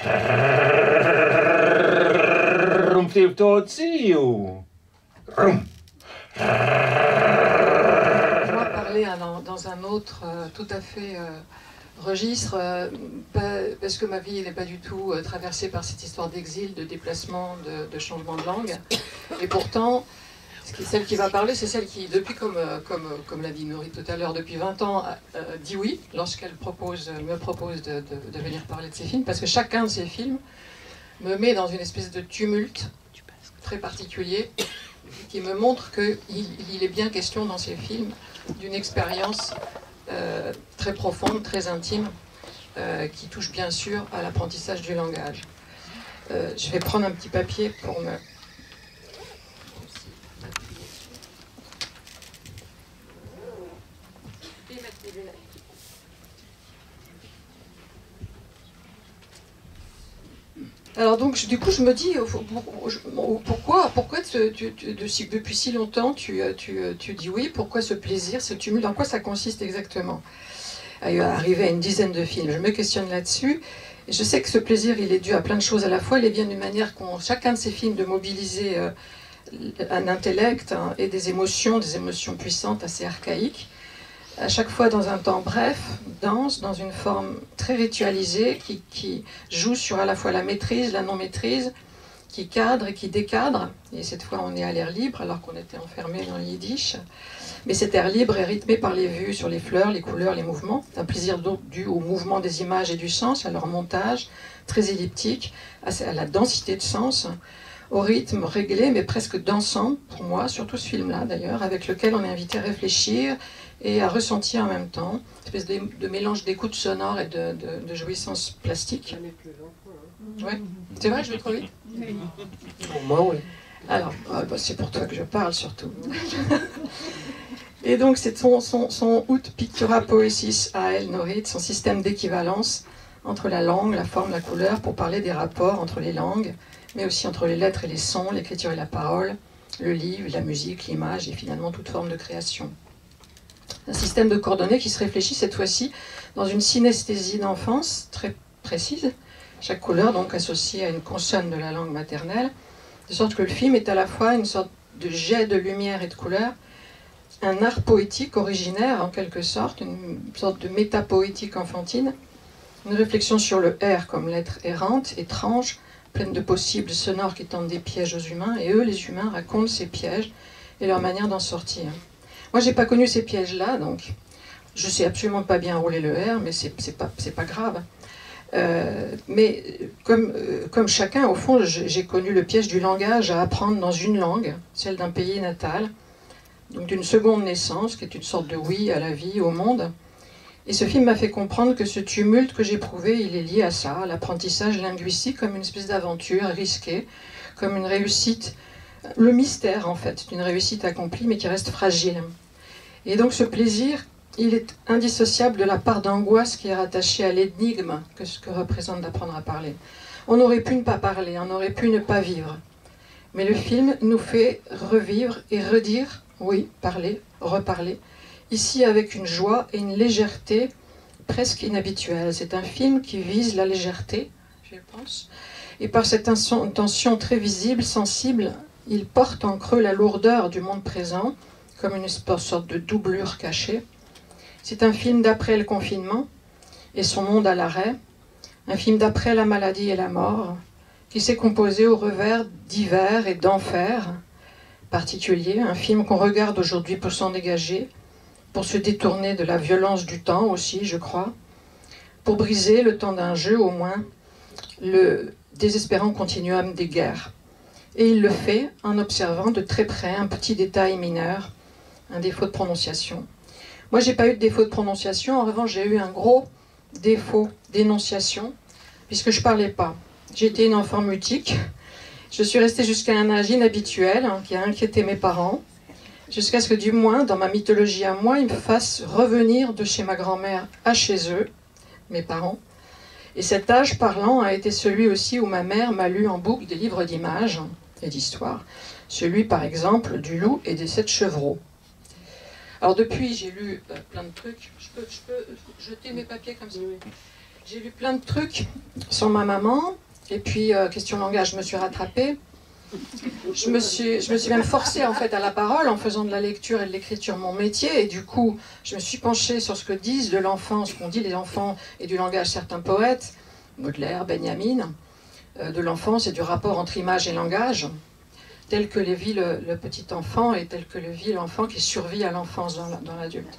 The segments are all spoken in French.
Moi, parler dans un autre tout à fait registre, parce que ma vie n'est pas du tout traversée par cette histoire d'exil, de déplacement, de changement de langue. Et pourtant, celle qui va parler, c'est celle qui, depuis, comme l'a dit Nori tout à l'heure, depuis 20 ans, dit oui lorsqu'elle me propose de venir parler de ses films, parce que chacun de ces films me met dans une espèce de tumulte très particulier, qui me montre qu'il est bien question dans ces films d'une expérience très profonde, très intime, qui touche bien sûr à l'apprentissage du langage. Je vais prendre un petit papier pour me... Alors donc, du coup, je me dis, pourquoi depuis si longtemps tu dis oui, pourquoi ce plaisir, ce tumulte, dans quoi ça consiste exactement? Arrivé à une dizaine de films, je me questionne là-dessus. Et je sais que ce plaisir, il est dû à plein de choses à la fois. Il est bien d'une manière qu'ont chacun de ces films de mobiliser un intellect et des émotions puissantes, assez archaïques, à chaque fois dans un temps bref, dense, dans une forme très ritualisée, qui joue sur à la fois la maîtrise, la non-maîtrise, qui cadre et qui décadre. Et cette fois, on est à l'air libre, alors qu'on était enfermé dans le yiddish. Mais cet air libre est rythmé par les vues sur les fleurs, les couleurs, les mouvements. Un plaisir dû au mouvement des images et du sens, à leur montage, très elliptique, à la densité de sens, au rythme réglé, mais presque dansant, pour moi, surtout ce film-là d'ailleurs, avec lequel on est invité à réfléchir et à ressentir en même temps, une espèce de mélange d'écoute sonore et de jouissance plastique. Ouais. C'est vrai, je vais trop vite? Pour moi, oui. Alors, c'est pour toi que je parle surtout. Et donc, c'est son Ut Pictura Poesis à elle, Norit, son système d'équivalence entre la langue, la forme, la couleur, pour parler des rapports entre les langues, mais aussi entre les lettres et les sons, l'écriture et la parole, le livre, la musique, l'image et finalement toute forme de création. Un système de coordonnées qui se réfléchit cette fois-ci dans une synesthésie d'enfance très précise, chaque couleur donc associée à une consonne de la langue maternelle, de sorte que le film est à la fois une sorte de jet de lumière et de couleur, un art poétique originaire en quelque sorte, une sorte de métapoétique enfantine, une réflexion sur le R comme lettre errante, étrange, pleine de possibles sonores qui tendent des pièges aux humains, et eux, les humains, racontent ces pièges et leur manière d'en sortir. Moi, j'ai pas connu ces pièges-là, donc je sais absolument pas bien rouler le R, mais c'est pas grave. Mais comme chacun, au fond, j'ai connu le piège du langage à apprendre dans une langue, celle d'un pays natal, donc d'une seconde naissance, qui est une sorte de oui à la vie, au monde. Et ce film m'a fait comprendre que ce tumulte que j'éprouvais, il est lié à ça, à l'apprentissage linguistique comme une espèce d'aventure risquée, comme une réussite, le mystère en fait, d'une réussite accomplie mais qui reste fragile. Et donc ce plaisir, il est indissociable de la part d'angoisse qui est rattachée à l'énigme que ce que représente d'apprendre à parler. On aurait pu ne pas parler, on aurait pu ne pas vivre. Mais le film nous fait revivre et redire, oui, parler, reparler, ici avec une joie et une légèreté presque inhabituelle. C'est un film qui vise la légèreté, je pense, et par cette intention très visible, sensible, il porte en creux la lourdeur du monde présent, comme une sorte de doublure cachée. C'est un film d'après le confinement et son monde à l'arrêt, un film d'après la maladie et la mort, qui s'est composé au revers d'hiver et d'enfer particulier, un film qu'on regarde aujourd'hui pour s'en dégager, pour se détourner de la violence du temps aussi, je crois, pour briser le temps d'un jeu au moins, le désespérant continuum des guerres. Et il le fait en observant de très près un petit détail mineur, un défaut de prononciation. Moi, j'ai pas eu de défaut de prononciation, en revanche, j'ai eu un gros défaut d'énonciation, puisque je parlais pas. J'étais une enfant mutique. Je suis restée jusqu'à un âge inhabituel, qui a inquiété mes parents, jusqu'à ce que du moins, dans ma mythologie à moi, ils me fassent revenir de chez ma grand-mère à chez eux, mes parents. Et cet âge parlant a été celui aussi où ma mère m'a lu en boucle des livres d'images et d'histoire. Celui, par exemple, du loup et des 7 chevreaux. Alors depuis, j'ai lu plein de trucs. Je peux jeter mes papiers comme ça. J'ai lu plein de trucs sur ma maman, et puis, question langage, je me suis rattrapée. Je me suis même forcée en fait à la parole en faisant de la lecture et de l'écriture mon métier, et du coup je me suis penchée sur ce que disent de l'enfant, ce qu'ont dit les enfants et du langage certains poètes, Baudelaire, Benjamin, de l'enfance et du rapport entre image et langage, tel que le vit le petit enfant et tel que le vit l'enfant qui survit à l'enfance dans l'adulte.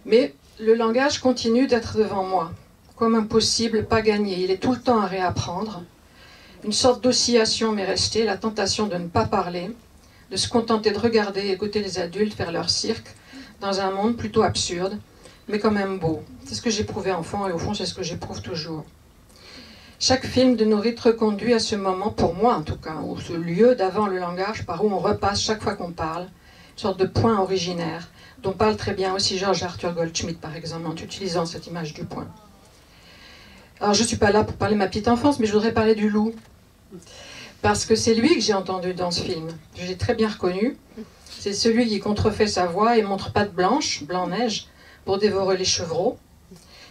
Mais le langage continue d'être devant moi, comme impossible, pas gagné, il est tout le temps à réapprendre. Une sorte d'oscillation m'est restée, la tentation de ne pas parler, de se contenter de regarder et écouter les adultes faire leur cirque dans un monde plutôt absurde, mais quand même beau. C'est ce que j'éprouvais enfant et au fond c'est ce que j'éprouve toujours. Chaque film de Nourrit reconduit à ce moment, pour moi en tout cas, ou ce lieu d'avant le langage par où on repasse chaque fois qu'on parle, une sorte de point originaire, dont parle très bien aussi George Arthur Goldschmidt par exemple, en utilisant cette image du point. Alors je ne suis pas là pour parler de ma petite enfance, mais je voudrais parler du loup. Parce que c'est lui que j'ai entendu dans ce film. Je l'ai très bien reconnu. C'est celui qui contrefait sa voix et montre patte blanche, blanc-neige, pour dévorer les chevreaux.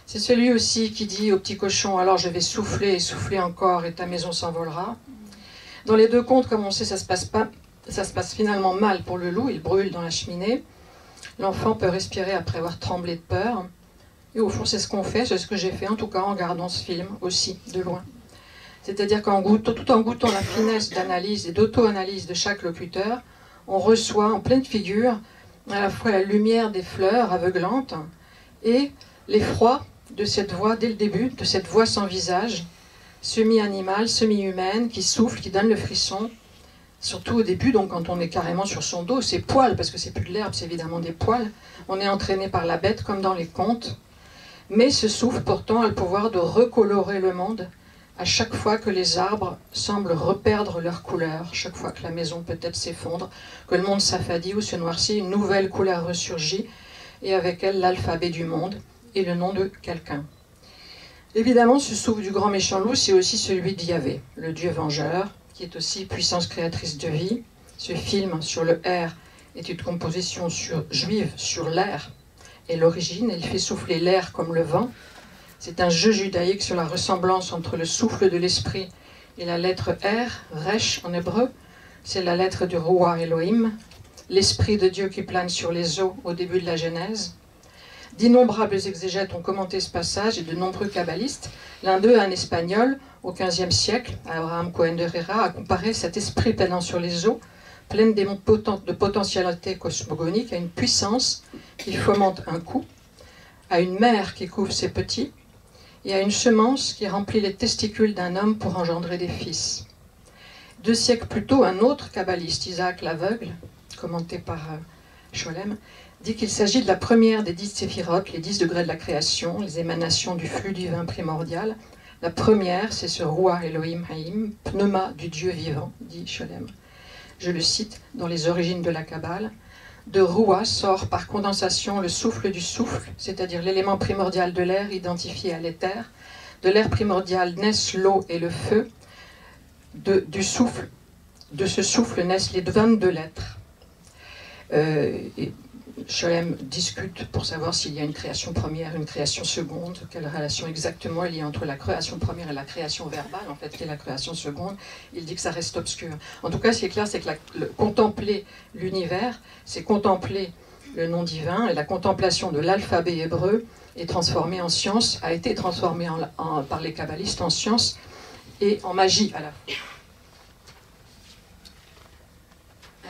C'est celui aussi qui dit au petit cochon « Alors je vais souffler et souffler encore et ta maison s'envolera ». Dans les deux contes, comme on sait, ça se passe finalement mal pour le loup. Il brûle dans la cheminée. L'enfant peut respirer après avoir tremblé de peur. Et au fond, c'est ce qu'on fait, c'est ce que j'ai fait, en tout cas en regardant ce film aussi, de loin. C'est-à-dire tout en goûtant la finesse d'analyse et d'auto-analyse de chaque locuteur, on reçoit en pleine figure à la fois la lumière des fleurs aveuglantes et l'effroi de cette voix dès le début, de cette voix sans visage, semi-animale, semi-humaine, qui souffle, qui donne le frisson. Surtout au début, donc quand on est carrément sur son dos, ses poils, parce que c'est plus de l'herbe, c'est évidemment des poils. On est entraîné par la bête comme dans les contes. Mais ce souffle pourtant a le pouvoir de recolorer le monde à chaque fois que les arbres semblent reperdre leur couleur, chaque fois que la maison peut-être s'effondre, que le monde s'affadit ou se noircit, une nouvelle couleur ressurgit, et avec elle l'alphabet du monde et le nom de quelqu'un. Évidemment, ce souffle du grand méchant loup, c'est aussi celui d'Yahvé, le Dieu vengeur, qui est aussi puissance créatrice de vie. Ce film sur le R est une composition juive sur l'air et l'origine. Il fait souffler l'air comme le vent. C'est un jeu judaïque sur la ressemblance entre le souffle de l'esprit et la lettre R, Resh en hébreu. C'est la lettre du Roi Elohim, l'esprit de Dieu qui plane sur les eaux au début de la Genèse. D'innombrables exégètes ont commenté ce passage et de nombreux kabbalistes. L'un d'eux, un espagnol, au XVe siècle, Abraham Cohen de Herrera, a comparé cet esprit planant sur les eaux, pleine de potentialités cosmogoniques, à une puissance qui fomente un coup, à une mère qui couvre ses petits, et à une semence qui remplit les testicules d'un homme pour engendrer des fils. 2 siècles plus tôt, un autre kabbaliste, Isaac l'aveugle, commenté par Scholem, dit qu'il s'agit de la première des 10 séphirotes, les 10 degrés de la création, les émanations du flux divin primordial. La première, c'est ce Roi Elohim Haïm, pneuma du Dieu vivant, dit Scholem. Je le cite dans les origines de la Kabbale. De Rua sort par condensation le souffle du souffle, c'est-à-dire l'élément primordial de l'air identifié à l'éther. De l'air primordial naissent l'eau et le feu. De ce souffle naissent les 22 lettres. Scholem discute pour savoir s'il y a une création première, une création seconde, quelle relation exactement il y a entre la création première et la création verbale, en fait, qui est la création seconde. Il dit que ça reste obscur. En tout cas, ce qui est clair, c'est que contempler l'univers, c'est contempler le nom divin, et la contemplation de l'alphabet hébreu est transformée en science, a été transformée par les kabbalistes en science et en magie à la fois.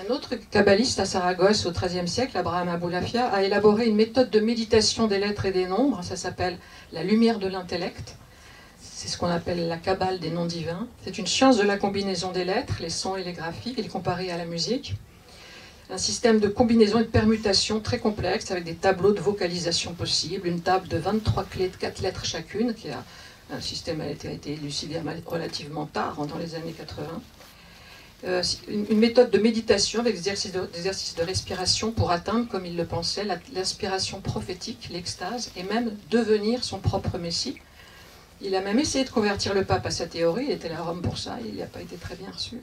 Un autre kabbaliste à Saragosse au XIIIe siècle, Abraham Aboulafia, a élaboré une méthode de méditation des lettres et des nombres. Ça s'appelle la lumière de l'intellect. C'est ce qu'on appelle la kabbale des noms divins. C'est une science de la combinaison des lettres, les sons et les graphiques. Il est comparé à la musique. Un système de combinaison et de permutation très complexe avec des tableaux de vocalisation possibles. Une table de 23 clés de 4 lettres chacune. Un système a été élucidé relativement tard, dans les années 80. Une méthode de méditation avec des exercices de respiration pour atteindre, comme il le pensait, l'inspiration prophétique, l'extase, et même devenir son propre messie. Il a même essayé de convertir le pape à sa théorie, il était à Rome pour ça, il n'a pas été très bien reçu.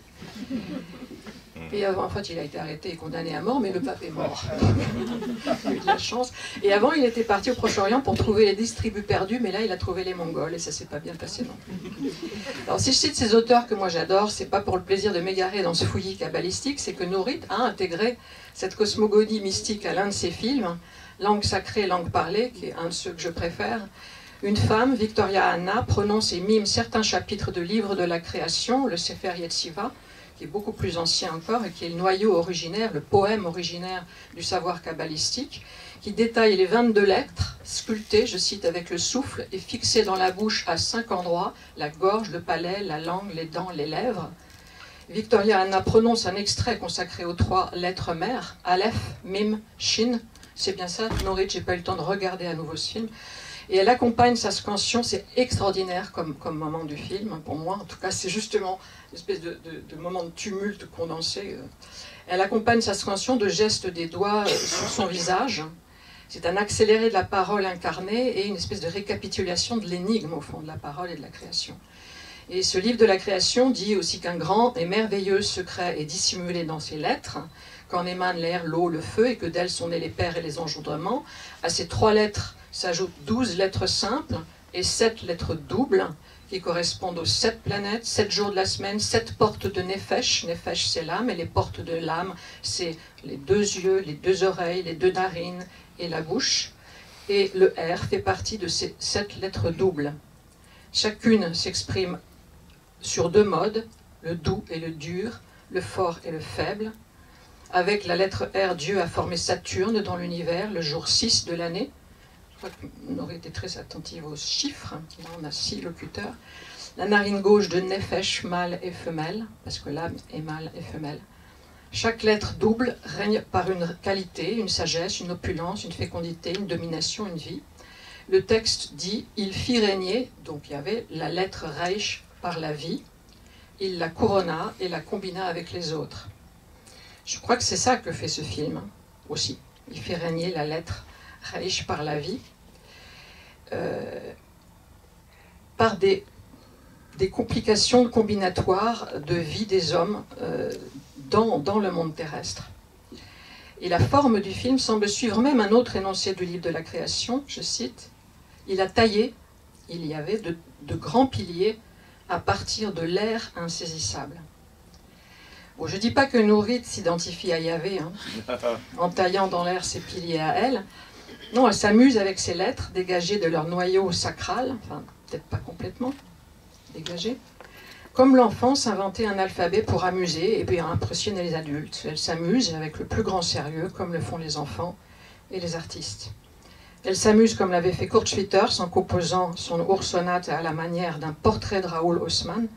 Et en fait, il a été arrêté et condamné à mort, mais le pape est mort. Il a eu de la chance. Et avant, il était parti au Proche-Orient pour trouver les 10 tribus perdues, mais là, il a trouvé les Mongols, et ça s'est pas bien passé non plus. Alors, si je cite ces auteurs que moi j'adore, c'est pas pour le plaisir de m'égarer dans ce fouillis kabbalistique, c'est que Nourrit a intégré cette cosmogonie mystique à l'un de ses films, Langue sacrée, langue parlée, qui est un de ceux que je préfère. Une femme, Victoria Anna, prononce et mime certains chapitres de livres de la création, le Sefer Yetziva, qui est beaucoup plus ancien encore et qui est le noyau originaire, le poème originaire du savoir kabbalistique, qui détaille les 22 lettres sculptées, je cite, avec le souffle et fixées dans la bouche à 5 endroits, la gorge, le palais, la langue, les dents, les lèvres. Victoria Anna prononce un extrait consacré aux 3 lettres mères, Aleph, Mim, Shin. C'est bien ça, Nourrit, j'ai pas eu le temps de regarder à nouveau ce film. Et elle accompagne sa scansion, c'est extraordinaire comme moment du film, pour moi en tout cas, c'est justement une espèce de moment de tumulte condensé. Elle accompagne sa scansion de gestes des doigts sur son visage. C'est un accéléré de la parole incarnée et une espèce de récapitulation de l'énigme au fond de la parole et de la création. Et ce livre de la création dit aussi qu'un grand et merveilleux secret est dissimulé dans ces lettres, qu'en émanent l'air, l'eau, le feu, et que d'elles sont nés les pères et les engendrements. À ces 3 lettres s'ajoutent 12 lettres simples et 7 lettres doubles qui correspondent aux 7 planètes, 7 jours de la semaine, 7 portes de Nefesh. Nefesh, c'est l'âme, et les portes de l'âme, c'est les 2 yeux, les 2 oreilles, les 2 narines et la bouche. Et le R fait partie de ces 7 lettres doubles. Chacune s'exprime sur 2 modes, le doux et le dur, le fort et le faible. Avec la lettre R, Dieu a formé Saturne dans l'univers le jour 6 de l'année. Je crois qu'on aurait été très attentif aux chiffres. Là, on a 6 locuteurs. La narine gauche de Nefesh, mâle et femelle, parce que l'âme est mâle et femelle. Chaque lettre double règne par une qualité, une sagesse, une opulence, une fécondité, une domination, une vie. Le texte dit « Il fit régner », donc il y avait la lettre Reich par la vie. Il la couronna et la combina avec les autres. Je crois que c'est ça que fait ce film, aussi. Il fait régner la lettre Reich par la vie, par des complications combinatoires de vie des hommes dans le monde terrestre. Et la forme du film semble suivre même un autre énoncé du livre de la création, je cite, « Il a taillé, il y avait de grands piliers à partir de l'air insaisissable. » Bon, je ne dis pas que Nourrit s'identifie à Yahvé, en taillant dans l'air ses piliers à elle. Non, elle s'amuse avec ses lettres, dégagées de leur noyau sacral, enfin, peut-être pas complètement dégagées. Comme l'enfant s'inventait un alphabet pour amuser et puis impressionner les adultes. Elle s'amuse avec le plus grand sérieux, comme le font les enfants et les artistes. Elle s'amuse comme l'avait fait Kurt Schwitters en composant son Ursonate à la manière d'un portrait de Raoul Haussmann,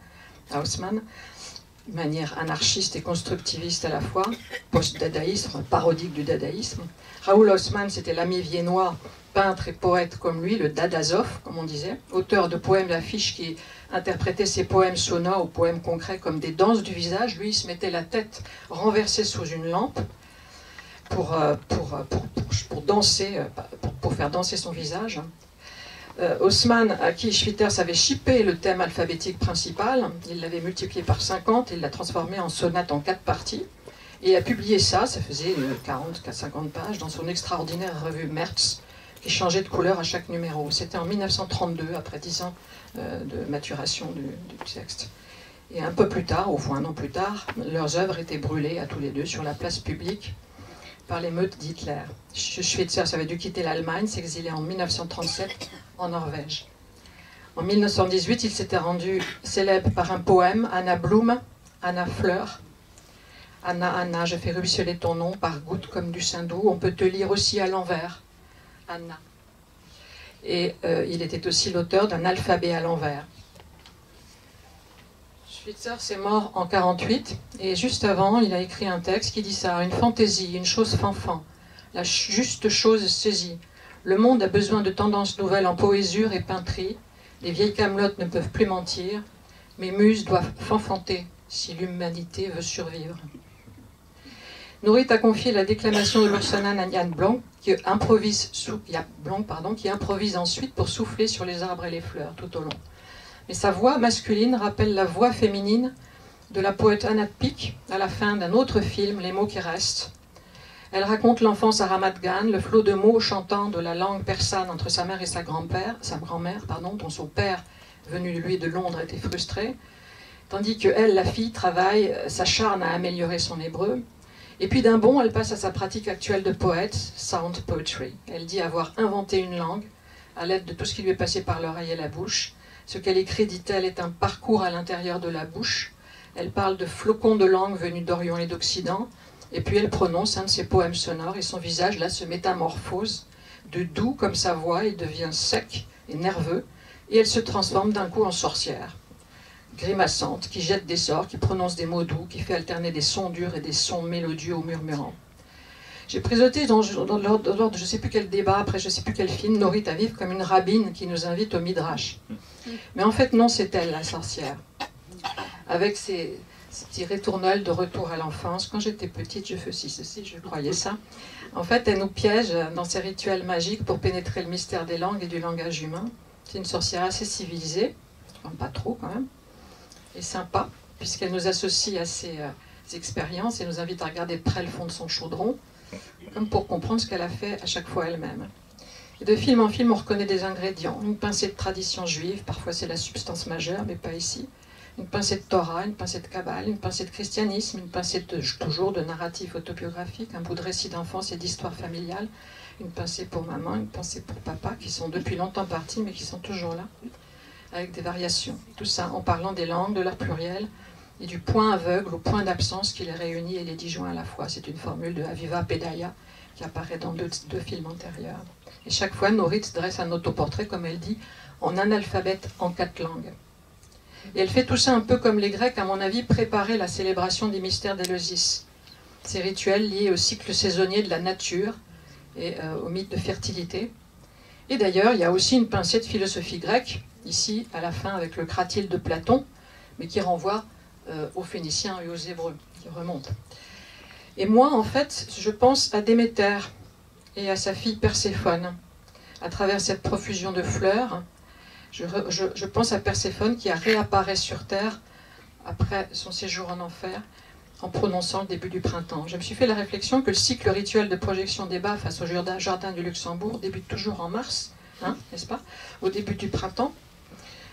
manière anarchiste et constructiviste à la fois, post-dadaïsme, parodique du dadaïsme. Raoul Haussmann, c'était l'ami viennois, peintre et poète comme lui, le Dadazov, comme on disait, auteur de poèmes d'affiches qui interprétait ses poèmes sonores ou poèmes concrets comme des danses du visage. Lui, il se mettait la tête renversée sous une lampe pour danser, pour faire danser son visage. Haussmann, à qui Schwitters avait chippé le thème alphabétique principal, il l'avait multiplié par 50, il l'a transformé en sonate en 4 parties, et a publié ça faisait 40-50 pages, dans son extraordinaire revue Merz, qui changeait de couleur à chaque numéro. C'était en 1932, après 10 ans de maturation du texte. Et un peu plus tard, au fond un an plus tard, leurs œuvres étaient brûlées à tous les deux sur la place publique par l'émeute d'Hitler. Schwitters avait dû quitter l'Allemagne, s'exiler en 1937 en Norvège. En 1918, il s'était rendu célèbre par un poème, Anna Blum, Anna Fleur. Anna, Anna, je fais ruisseler ton nom par gouttes comme du sein doux. On peut te lire aussi à l'envers, Anna. Et il était aussi l'auteur d'un alphabet à l'envers. Schwitters est mort en 1948, et juste avant, il a écrit un texte qui dit ça, une fantaisie, une chose fanfan, la juste chose saisie. Le monde a besoin de tendances nouvelles en poésure et peinterie, les vieilles camelotes ne peuvent plus mentir, mes muses doivent fanfanter si l'humanité veut survivre. Nourrit a confié la déclamation de l'Ursonate à Jan Blanc, qui improvise ensuite pour souffler sur les arbres et les fleurs tout au long. Mais sa voix masculine rappelle la voix féminine de la poète Anna Pic à la fin d'un autre film, Les mots qui restent. Elle raconte l'enfance à Ramat Gan, le flot de mots chantant de la langue persane entre sa mère et sa grand-mère, dont son père, venu lui de Londres, était frustré, tandis que elle, la fille, travaille, s'acharne à améliorer son hébreu. Et puis d'un bond, elle passe à sa pratique actuelle de poète, sound poetry. Elle dit avoir inventé une langue à l'aide de tout ce qui lui est passé par l'oreille et la bouche. Ce qu'elle écrit, dit-elle, est un parcours à l'intérieur de la bouche. Elle parle de flocons de langue venus d'Orient et d'Occident. Et puis elle prononce un de ses poèmes sonores et son visage là se métamorphose. De doux comme sa voix, il devient sec et nerveux et elle se transforme d'un coup en sorcière. Grimaçante, qui jette des sorts, qui prononce des mots doux, qui fait alterner des sons durs et des sons mélodieux ou murmurants. J'ai présenté lors de je ne sais plus quel débat, après je ne sais plus quel film, Norit Aviv comme une rabbine qui nous invite au Midrash. Mais en fait non, c'est elle la sorcière. Avec ses petits ritournelles de retour à l'enfance. Quand j'étais petite, je faisais ceci, je croyais ça. En fait, elle nous piège dans ses rituels magiques pour pénétrer le mystère des langues et du langage humain. C'est une sorcière assez civilisée, enfin, pas trop quand même, et sympa, puisqu'elle nous associe à ses expériences et nous invite à regarder de près le fond de son chaudron, comme pour comprendre ce qu'elle a fait à chaque fois elle-même. Et de film en film, on reconnaît des ingrédients. Une pincée de tradition juive, parfois c'est la substance majeure, mais pas ici. Une pincée de Torah, une pincée de Kabbale, une pincée de christianisme, une pincée toujours de narratif autobiographique, un bout de récit d'enfance et d'histoire familiale, une pincée pour maman, une pincée pour papa, qui sont depuis longtemps partis, mais qui sont toujours là, avec des variations. Tout ça en parlant des langues, de leur pluriel, et du point aveugle au point d'absence qui les réunit et les disjoint à la fois. C'est une formule de Aviva Pedaya qui apparaît dans deux films antérieurs. Et chaque fois, Norit dresse un autoportrait, comme elle dit, en analphabète en 4 langues. Et elle fait tout ça un peu comme les Grecs, à mon avis, préparer la célébration des mystères d'Éleusis. Ces rituels liés au cycle saisonnier de la nature et au mythe de fertilité. Et d'ailleurs, il y a aussi une pincée de philosophie grecque, ici, à la fin, avec le cratyle de Platon, mais qui renvoie aux Phéniciens et aux Hébreux, qui remonte. Et moi, en fait, je pense à Déméter et à sa fille Perséphone, à travers cette profusion de fleurs. Je pense à Perséphone qui a réapparaît sur Terre après son séjour en enfer, en prononçant le début du printemps. Je me suis fait la réflexion que le cycle rituel de projection des bas face au jardin du Luxembourg débute toujours en mars, hein, n'est-ce pas, au début du printemps,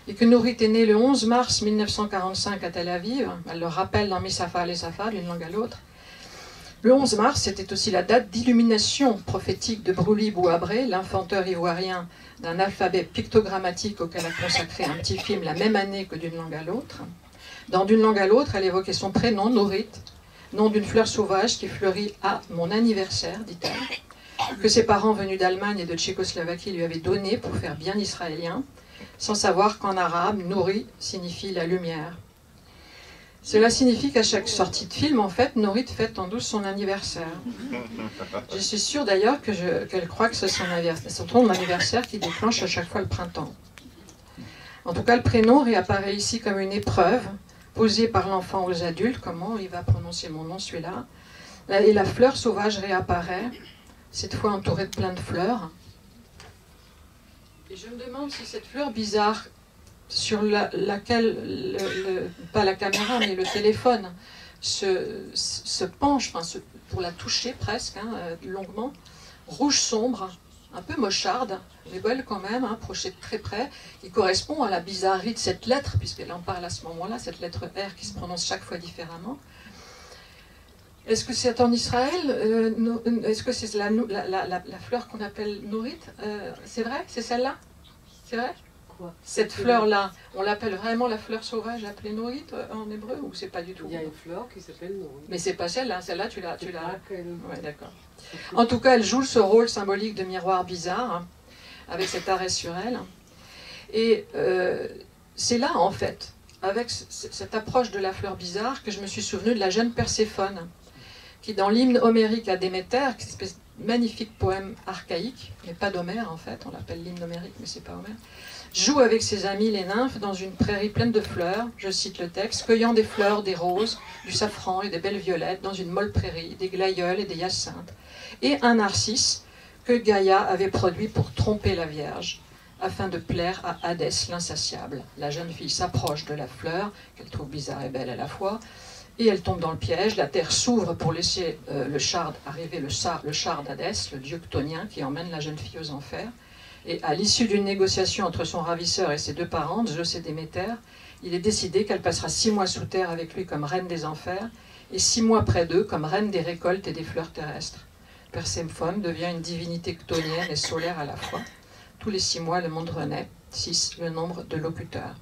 et que Norit est née le 11 mars 1945 à Tel Aviv. Elle le rappelle dans Misafa et Safa, d'une langue à l'autre. Le 11 mars, c'était aussi la date d'illumination prophétique de Bruli Bouabré, l'inventeur ivoirien d'un alphabet pictogrammatique auquel a consacré un petit film la même année que D'une langue à l'autre. Dans D'une langue à l'autre, elle évoquait son prénom, Norit, nom d'une fleur sauvage qui fleurit à mon anniversaire, dit-elle, que ses parents venus d'Allemagne et de Tchécoslovaquie lui avaient donné pour faire bien israélien, sans savoir qu'en arabe, Nouri signifie la lumière. Cela signifie qu'à chaque sortie de film, en fait, Norit fête en douce son anniversaire. Je suis sûre d'ailleurs qu'elle croit que c'est son anniversaire qui déclenche à chaque fois le printemps. En tout cas, le prénom réapparaît ici comme une épreuve posée par l'enfant aux adultes. Comment il va prononcer mon nom, celui-là? Et la fleur sauvage réapparaît, cette fois entourée de plein de fleurs. Et je me demande si cette fleur bizarre sur laquelle, pas la caméra, mais le téléphone se penche, enfin, pour la toucher presque, hein, longuement, rouge sombre, un peu mocharde, mais belle quand même, hein, approchée de très près, qui correspond à la bizarrerie de cette lettre, puisqu'elle en parle à ce moment-là, cette lettre R qui se prononce chaque fois différemment. Est-ce que c'est en Israël? Est-ce que c'est la fleur qu'on appelle Norit? C'est vrai? C'est celle-là? C'est vrai? Quoi? Cette fleur-là, on l'appelle vraiment la fleur sauvage appelée Norit en hébreu, ou c'est pas du tout? Il y a une fleur qui s'appelle Norit. Mais c'est pas celle-là, celle-là tu l'as... Ouais, d'accord. En tout cas, elle joue ce rôle symbolique de miroir bizarre, hein, avec cet arrêt sur elle. Et c'est là, en fait, avec cette approche de la fleur bizarre, que je me suis souvenue de la jeune Perséphone, qui dans l'hymne homérique à Déméter, qui est une espèce de magnifique poème archaïque, mais pas d'Homère en fait, on l'appelle l'hymne homérique, mais c'est pas Homère, joue avec ses amis les nymphes dans une prairie pleine de fleurs, je cite le texte, cueillant des fleurs, des roses, du safran et des belles violettes dans une molle prairie, des glaïeuls et des hyacinthes, et un narcisse que Gaïa avait produit pour tromper la Vierge. afin de plaire à Hadès l'insatiable. La jeune fille s'approche de la fleur, qu'elle trouve bizarre et belle à la fois, et elle tombe dans le piège. La terre s'ouvre pour laisser le char d'Hadès, le dieu chtonien, qui emmène la jeune fille aux enfers. Et à l'issue d'une négociation entre son ravisseur et ses deux parents, Zeus et Déméter, il est décidé qu'elle passera 6 mois sous terre avec lui comme reine des enfers, et 6 mois près d'eux comme reine des récoltes et des fleurs terrestres. Perséphone devient une divinité chthonienne et solaire à la fois. Tous les 6 mois, le monde renaît. 6, le nombre de locuteurs.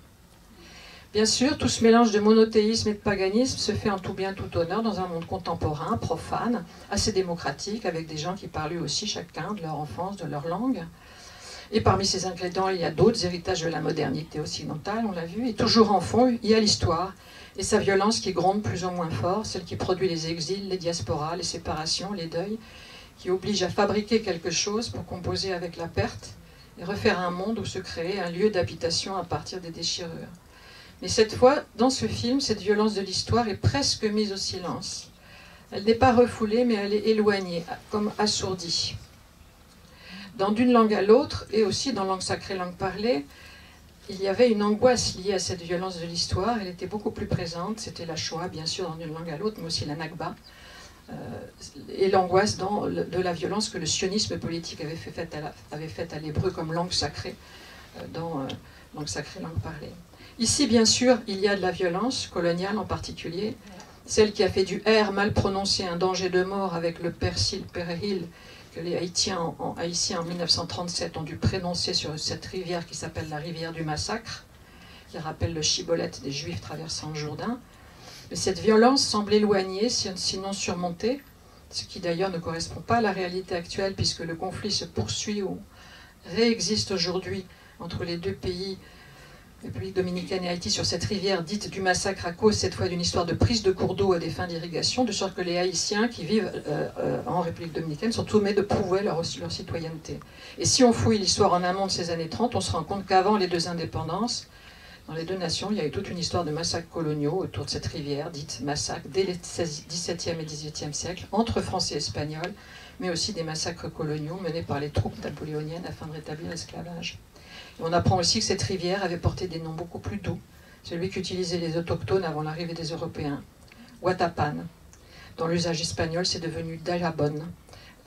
Bien sûr, tout ce mélange de monothéisme et de paganisme se fait en tout bien, tout honneur dans un monde contemporain, profane, assez démocratique, avec des gens qui parlent aussi chacun de leur enfance, de leur langue. Et parmi ces ingrédients, il y a d'autres héritages de la modernité occidentale, on l'a vu, et toujours en fond, il y a l'histoire et sa violence qui gronde plus ou moins fort, celle qui produit les exils, les diasporas, les séparations, les deuils, qui oblige à fabriquer quelque chose pour composer avec la perte et refaire un monde où se créer un lieu d'habitation à partir des déchirures. Mais cette fois, dans ce film, cette violence de l'histoire est presque mise au silence. Elle n'est pas refoulée, mais elle est éloignée, comme assourdie. Dans d'une langue à l'autre, et aussi dans langue sacrée, langue parlée, il y avait une angoisse liée à cette violence de l'histoire. Elle était beaucoup plus présente. C'était la Shoah, bien sûr, d'une langue à l'autre, mais aussi la Nakba. Et l'angoisse de la violence que le sionisme politique avait faite à l'hébreu comme langue sacrée, dans langue sacrée, langue parlée. Ici, bien sûr, il y a de la violence, coloniale en particulier, celle qui a fait du R mal prononcé un danger de mort avec le persil, péril, que les Haïtiens en 1937 ont dû prononcer sur cette rivière qui s'appelle la rivière du massacre, qui rappelle le shibboleth des Juifs traversant le Jourdain. Mais cette violence semble éloignée, sinon surmontée, ce qui d'ailleurs ne correspond pas à la réalité actuelle, puisque le conflit se poursuit ou réexiste aujourd'hui entre les deux pays, République dominicaine et Haïti, sur cette rivière dite du massacre à cause cette fois d'une histoire de prise de cours d'eau à des fins d'irrigation, de sorte que les Haïtiens qui vivent en République dominicaine sont sommés de prouver leur citoyenneté. Et si on fouille l'histoire en amont de ces années 30, on se rend compte qu'avant les deux indépendances, dans les deux nations, il y a eu toute une histoire de massacres coloniaux autour de cette rivière, dite massacre, dès les XVIIe et XVIIIe siècles, entre Français et Espagnols, mais aussi des massacres coloniaux menés par les troupes napoléoniennes afin de rétablir l'esclavage. On apprend aussi que cette rivière avait porté des noms beaucoup plus doux, celui qu'utilisaient les autochtones avant l'arrivée des Européens. Watapan. Dans l'usage espagnol, c'est devenu Dajabon,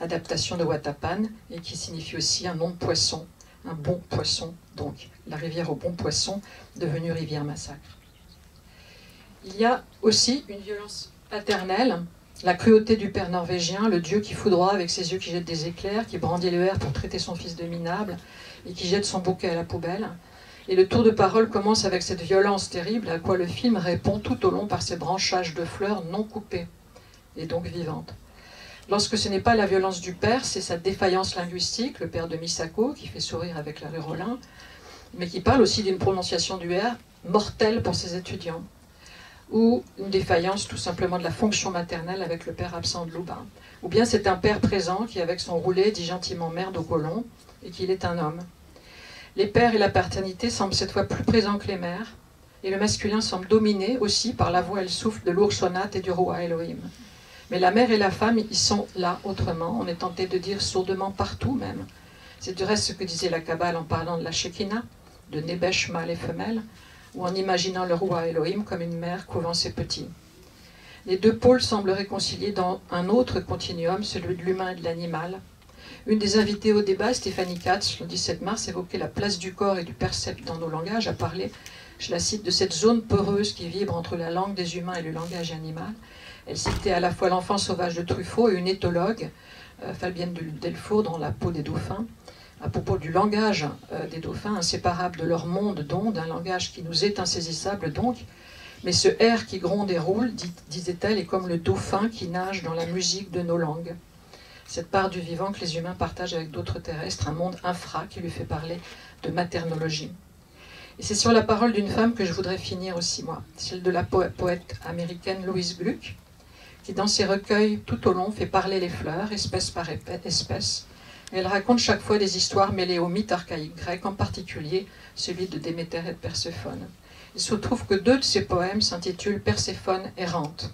adaptation de Watapan, et qui signifie aussi un nom de poisson, un bon poisson, donc la rivière au bon poisson, devenue rivière massacre. Il y a aussi une violence paternelle, la cruauté du père norvégien, le dieu qui foudroie avec ses yeux qui jettent des éclairs, qui brandit le R pour traiter son fils de minable, et qui jette son bouquet à la poubelle. Et le tour de parole commence avec cette violence terrible à quoi le film répond tout au long par ses branchages de fleurs non coupées, et donc vivantes. Lorsque ce n'est pas la violence du père, c'est sa défaillance linguistique, le père de Misako, qui fait sourire avec la rue Rollin, mais qui parle aussi d'une prononciation du R mortelle pour ses étudiants, ou une défaillance tout simplement de la fonction maternelle avec le père absent de Loubain. Ou bien c'est un père présent qui, avec son roulet, dit gentiment merde au colon, et qu'il est un homme. Les pères et la paternité semblent cette fois plus présents que les mères, et le masculin semble dominé aussi par la voix elle souffle de lourdes sonates et du roi Elohim. Mais la mère et la femme, ils sont là autrement, on est tenté de dire sourdement partout même. C'est du reste ce que disait la Kabbale en parlant de la Shekinah, de Nebesh mâle et femelle, ou en imaginant le roi Elohim comme une mère couvant ses petits. Les deux pôles semblent réconciliés dans un autre continuum, celui de l'humain et de l'animal. Une des invitées au débat, Stéphanie Katz, le 17 mars, évoquait la place du corps et du percept dans nos langages, a parlé, je la cite, de cette zone poreuse qui vibre entre la langue des humains et le langage animal. Elle citait à la fois l'enfant sauvage de Truffaut et une éthologue, Fabienne Delfour, dans La peau des dauphins, à propos du langage des dauphins, inséparable de leur monde d'ondes, un langage qui nous est insaisissable donc, mais ce air qui gronde et roule, disait-elle, est comme le dauphin qui nage dans la musique de nos langues. Cette part du vivant que les humains partagent avec d'autres terrestres, un monde infra qui lui fait parler de maternologie. Et c'est sur la parole d'une femme que je voudrais finir aussi, moi, celle de la poète américaine Louise Gluck, qui dans ses recueils tout au long fait parler les fleurs, espèce par espèce. Elle raconte chaque fois des histoires mêlées aux mythes archaïques grecs, en particulier celui de Déméter et de Perséphone. Il se trouve que 2 de ses poèmes s'intitulent Perséphone errante.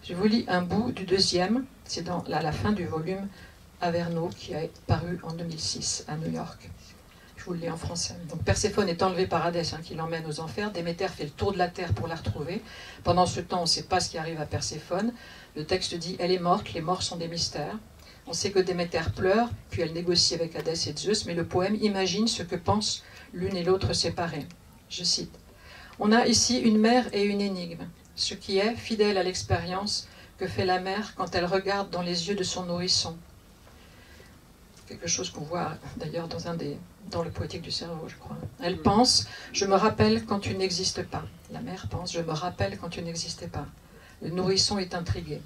Je vous lis un bout du deuxième, c'est à la fin du volume Averno qui a paru en 2006 à New York. Je vous le lis en français. Donc Perséphone est enlevée par Hadès, qui l'emmène aux enfers. Déméter fait le tour de la terre pour la retrouver. Pendant ce temps, on ne sait pas ce qui arrive à Perséphone. Le texte dit « Elle est morte, les morts sont des mystères ». On sait que Déméter pleure, puis elle négocie avec Hadès et Zeus, mais le poème imagine ce que pensent l'une et l'autre séparées. Je cite « On a ici une mère et une énigme, ce qui est, fidèle à l'expérience, que fait la mère quand elle regarde dans les yeux de son nourrisson. » Quelque chose qu'on voit d'ailleurs dans le Poétique du cerveau, je crois. Elle pense « Je me rappelle quand tu n'existes pas ». La mère pense « Je me rappelle quand tu n'existais pas ». Le nourrisson est intrigué.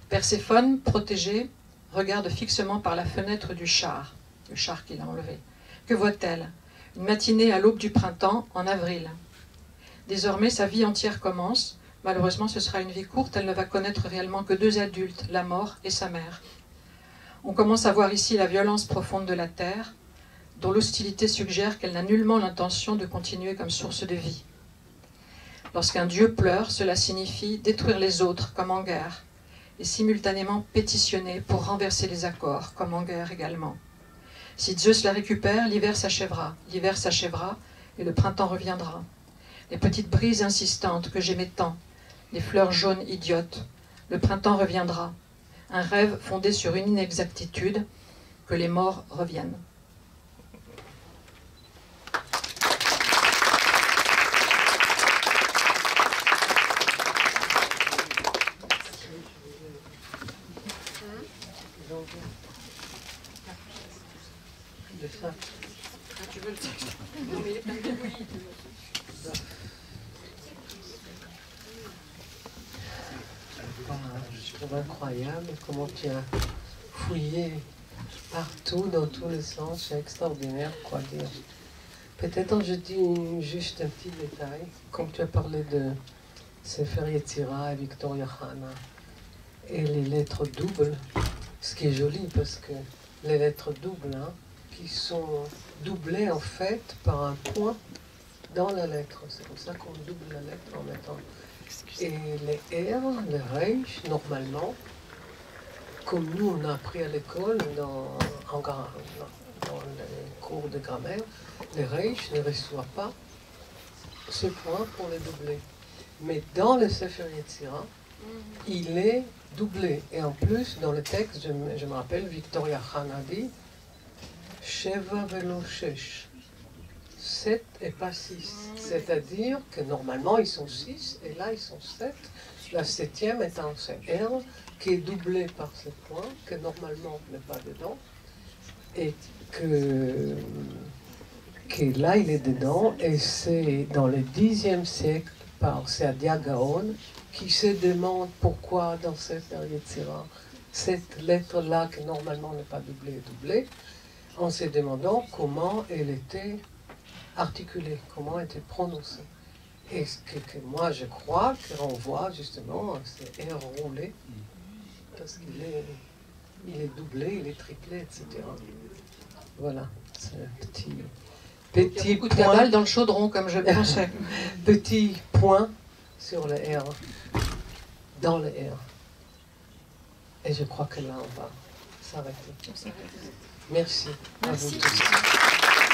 Perséphone, protégée, regarde fixement par la fenêtre du char, le char qu'il a enlevé. Que voit-elle? Une matinée à l'aube du printemps, en avril. Désormais, sa vie entière commence. Malheureusement, ce sera une vie courte. Elle ne va connaître réellement que deux adultes, la mort et sa mère. On commence à voir ici la violence profonde de la terre, dont l'hostilité suggère qu'elle n'a nullement l'intention de continuer comme source de vie. Lorsqu'un dieu pleure, cela signifie détruire les autres, comme en guerre, et simultanément pétitionner pour renverser les accords, comme en guerre également. Si Zeus la récupère, l'hiver s'achèvera, et le printemps reviendra. Les petites brises insistantes que j'aimais tant, les fleurs jaunes idiotes, le printemps reviendra. Un rêve fondé sur une inexactitude, que les morts reviennent. Tu veux le texte? Non, mais il est plein de bruit. Je trouve incroyable comment tu as fouillé partout, dans tous les sens. C'est extraordinaire, quoi dire. Peut-être je dis juste un petit détail. Comme tu as parlé de Sefer Yetzira et Victoria Hana et les lettres doubles, ce qui est joli parce que les lettres doubles, qui sont doublées en fait par un point dans la lettre. C'est comme ça qu'on double la lettre en mettant. Et les R, les Reich, normalement, comme nous on a appris à l'école dans les cours de grammaire, les Reich ne reçoivent pas ce point pour les doubler. Mais dans le Sefer Yetzira, il est doublé. Et en plus, dans le texte, je me rappelle, Victoria Hana dit Sheva velo shesh. 7 et pas 6. C'est-à-dire que normalement ils sont 6 et là ils sont 7. La 7e est un R qui est doublé par ce point que normalement n'est pas dedans et que là il est dedans et c'est dans le 10e siècle par Saadia Gaon qui se demande pourquoi dans cette Yetzira cette lettre-là qui normalement n'est pas doublée est doublée en se demandant comment elle était articulée, comment elle était prononcée. Et ce que moi je crois que renvoie justement à ce R roulé, parce qu'il est doublé, il est triplé, etc. Voilà, c'est un petit Il y a beaucoup de cabale dans le chaudron, comme je pensais. Petit point sur le R, dans le R. Et je crois que là on va s'arrêter. Merci. Merci. À vous tous.